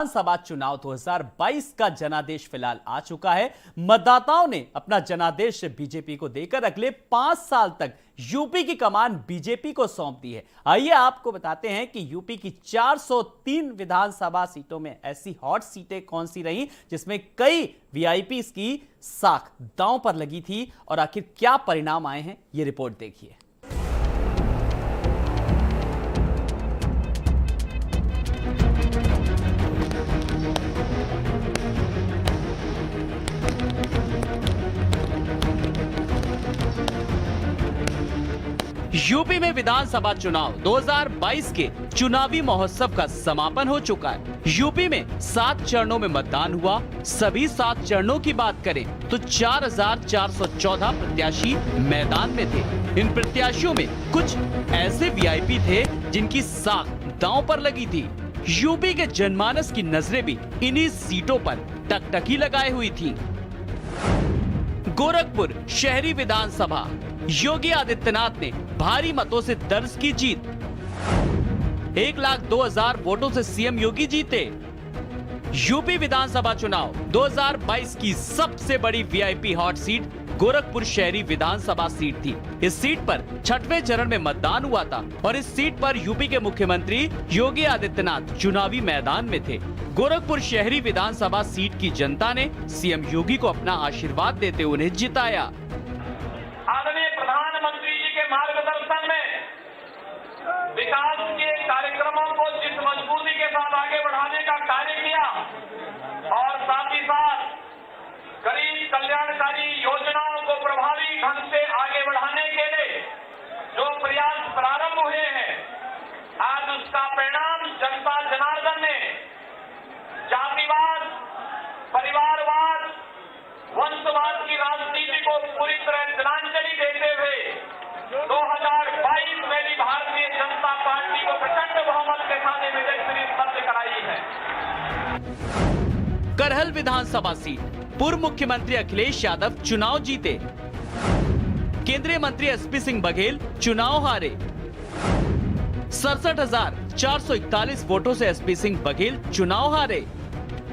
विधानसभा चुनाव 2022 का जनादेश फिलहाल आ चुका है। मतदाताओं ने अपना जनादेश बीजेपी को देकर अगले 5 साल तक यूपी की कमान बीजेपी को सौंप दी है। आइए आपको बताते हैं कि यूपी की 403 विधानसभा सीटों में ऐसी हॉट सीटें कौन सी रहीं जिसमें कई वीआईपीज़ की साख दांव पर लगी थी और आखिर क्या परिणाम आए हैं, ये रिपोर्ट देखिए। यूपी में विधानसभा चुनाव 2022 के चुनावी महोत्सव का समापन हो चुका है। यूपी में 7 चरणों में मतदान हुआ। सभी 7 चरणों की बात करें तो 4,414 प्रत्याशी मैदान में थे। इन प्रत्याशियों में कुछ ऐसे वीआईपी थे जिनकी साख दांव पर लगी थी। यूपी के जनमानस की नजरें भी इन्हीं सीटों पर टकटकी लगाए हुई थी। गोरखपुर शहरी विधानसभा, योगी आदित्यनाथ ने भारी मतों से दर्ज की जीत। 1,02,000 वोटों से सीएम योगी जीते। यूपी विधानसभा चुनाव 2022 की सबसे बड़ी वीआईपी हॉट सीट गोरखपुर शहरी विधानसभा सीट थी। इस सीट पर 6वें चरण में मतदान हुआ था और इस सीट पर यूपी के मुख्यमंत्री योगी आदित्यनाथ चुनावी मैदान में थे। गोरखपुर शहरी विधानसभा सीट की जनता ने सीएम योगी को अपना आशीर्वाद देते हुए उन्हें जिताया। आदरणीय प्रधानमंत्री जी के मार्गदर्शन में विकास के कार्यक्रमों को जिस मजबूती के साथ आगे बढ़ाने का कार्य किया और साथ ही साथ गरीब कल्याणकारी योजनाओं को प्रभावी ढंग से आगे बढ़ाने के लिए जो प्रयास प्रारंभ हुए हैं, आज उसका परिणाम जनता जनार्दन ने जातिवाद, परिवारवाद, वंशवाद की राजनीति को पूरी तरह तिलांजलि देते हुए 2022 में भी भारतीय जनता पार्टी को प्रचंड बहुमत के साथ विजय श्री दर्ज कराई है। करहल विधानसभा सीट, पूर्व मुख्यमंत्री अखिलेश यादव चुनाव जीते। केंद्रीय मंत्री एसपी सिंह बघेल चुनाव हारे। 67,441 वोटों से एसपी सिंह बघेल चुनाव हारे।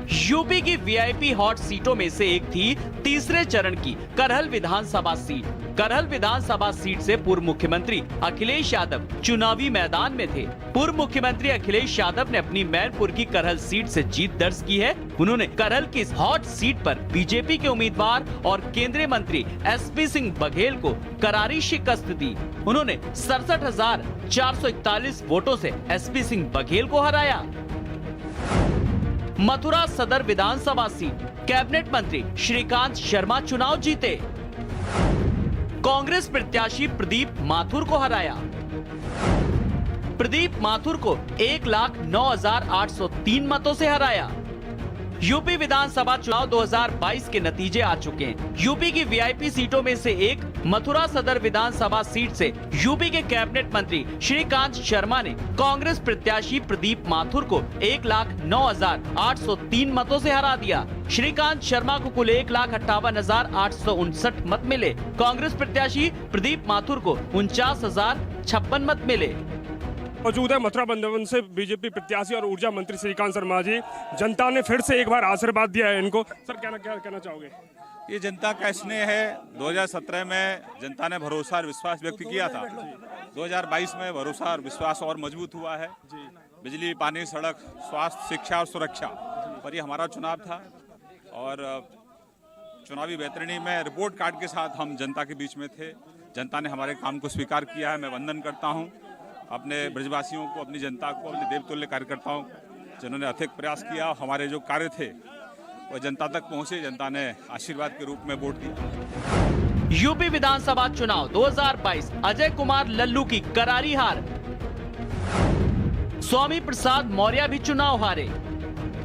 यूपी की वीआईपी हॉट सीटों में से एक थी तीसरे चरण की करहल विधानसभा सीट। करहल विधानसभा सीट से पूर्व मुख्यमंत्री अखिलेश यादव चुनावी मैदान में थे। पूर्व मुख्यमंत्री अखिलेश यादव ने अपनी मैनपुर की करहल सीट से जीत दर्ज की है। उन्होंने करहल की इस हॉट सीट पर बीजेपी के उम्मीदवार और केंद्रीय मंत्री एसपी सिंह बघेल को करारी शिकस्त दी। उन्होंने 67,441 वोटों से एसपी सिंह बघेल को हराया। मथुरा सदर विधानसभा सीट, कैबिनेट मंत्री श्रीकांत शर्मा चुनाव जीते। कांग्रेस प्रत्याशी प्रदीप माथुर को हराया। प्रदीप माथुर को 1,09,803 मतों से हराया। यूपी विधानसभा चुनाव 2022 के नतीजे आ चुके हैं। यूपी की वीआईपी सीटों में से एक मथुरा सदर विधानसभा सीट से यूपी के कैबिनेट मंत्री श्रीकांत शर्मा ने कांग्रेस प्रत्याशी प्रदीप माथुर को 1,09,803 मतों से हरा दिया। श्रीकांत शर्मा को कुल 1,58,859 मत मिले। कांग्रेस प्रत्याशी प्रदीप माथुर को 49,056 मत मिले। मौजूद है मथुरा वृंदावन से बीजेपी प्रत्याशी और ऊर्जा मंत्री श्रीकांत शर्मा जी। जनता ने फिर से एक बार आशीर्वाद दिया है इनको। सर क्या कहना चाहोगे? ये जनता का स्नेह है। 2017 में जनता ने भरोसा और विश्वास व्यक्त किया था। 2022 में भरोसा और विश्वास और मजबूत हुआ है। बिजली, पानी, सड़क, स्वास्थ्य, शिक्षा और सुरक्षा पर ये हमारा चुनाव था और चुनावी बेहतरीनी में रिपोर्ट कार्ड के साथ हम जनता के बीच में थे। जनता ने हमारे काम को स्वीकार किया है। मैं वंदन करता हूँ अपने ब्रजवासियों को, अपनी जनता को, अपने देवतुल्य कार्यकर्ताओं जिन्होंने अथक प्रयास किया। हमारे जो कार्य थे वो जनता तक पहुंचे। जनता ने आशीर्वाद के रूप में वोट दिया। यूपी विधानसभा चुनाव 2022, अजय कुमार लल्लू की करारी हार। स्वामी प्रसाद मौर्य भी चुनाव हारे।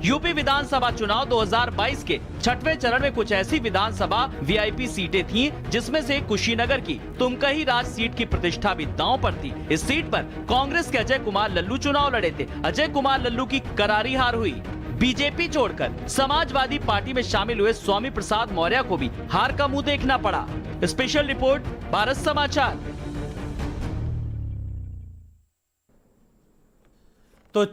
यूपी विधानसभा चुनाव 2022 के 6वें चरण में कुछ ऐसी विधानसभा वीआईपी सीटें थीं जिसमें से कुशीनगर की तुमकही राज सीट की प्रतिष्ठा भी दांव पर थी। इस सीट पर कांग्रेस के अजय कुमार लल्लू चुनाव लड़े थे। अजय कुमार लल्लू की करारी हार हुई। बीजेपी छोड़कर समाजवादी पार्टी में शामिल हुए स्वामी प्रसाद मौर्य को भी हार का मुंह देखना पड़ा। स्पेशल रिपोर्ट, भारत समाचार। तो